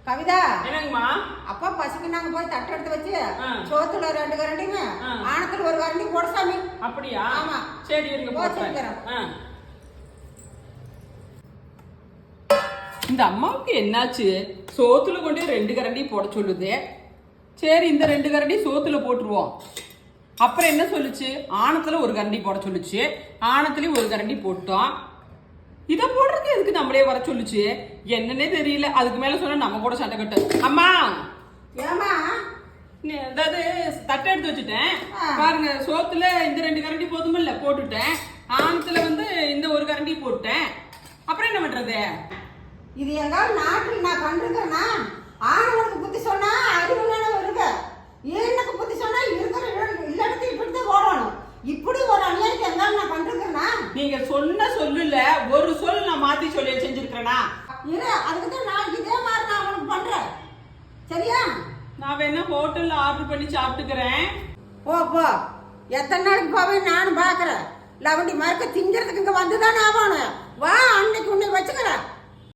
கவிதா என்னங்கம்மா? அப்பா பசிக்கு நாங்க போய் தட்டு எடுத்து வச்சு சோத்துல 2 கரண்டிங்க ஆனத்துல 1 கரண்டி போட சாமி. அப்படியா? ஆமா. சரி இருங்க போட்டுறேன். இந்த அம்மாவுக்கு என்னாச்சு? சோத்துல கொண்டு 2 கரண்டி போட சொல்லுது. சரி இந்த 2 கரண்டி சோத்துல போட்டுருவோம். அப்புறம் என்ன சொல்லுச்சு? ஆனத்துல 1 கரண்டி போட சொல்லுச்சு. ஆனத்துலயும் 1 கரண்டி போட்டோம். இத போடுறதுக்கு எதுக்கு நம்மளே வர சொல்லுச்சு? என்னன்னே தெரியல. அதுக்கு மேல சொன்னா நம்ம கூட சண்டை கட்டு. அம்மா ஏமா அதாவது தட்டை எடுத்து வச்சுட்டேன் பாருங்க. சோத்துல இந்த 2 கரண்டி போதுமில்ல போட்டுட்டேன். ஆனத்துல இந்த 1 கரண்டி போட்டேன். அப்புறம் என்ன பண்றது? இது எங்காவது நாட்டில் நான் கண்டிருக்கிறேன்னா ஆனவனுக்கு புத்தி சொன்னா அறிவுனால இருக்கு, எனக்கு புத்தி சொன்னா இருக்கிற இல்லடத்து இப்படிதான் ஓடணும். இப்படி ஒரு அநியாயத்தை எங்காவது நான் கண்டிருக்கிறேன்னா? நீங்க சொன்ன சொல்லுல ஒரு சொல் நான் மாத்தி சொல்லி செஞ்சிருக்கிறேனா? இரு, அதுக்கு தான் நான் இதே மாதிரி நான் உனக்கு பண்றேன். சரியா? நான் வேணா ஹோட்டல்ல ஆர்டர் பண்ணி சாப்பிட்டுக்கிறேன். போ எத்தனை நாளைக்கு போவேன் நானும் பாக்குறேன். லவண்டி மறுக்க திங்கிறதுக்கு இங்க வந்துதான் ஆகணும். வா அன்னைக்கு உன்னை வச்சுக்கிறேன்.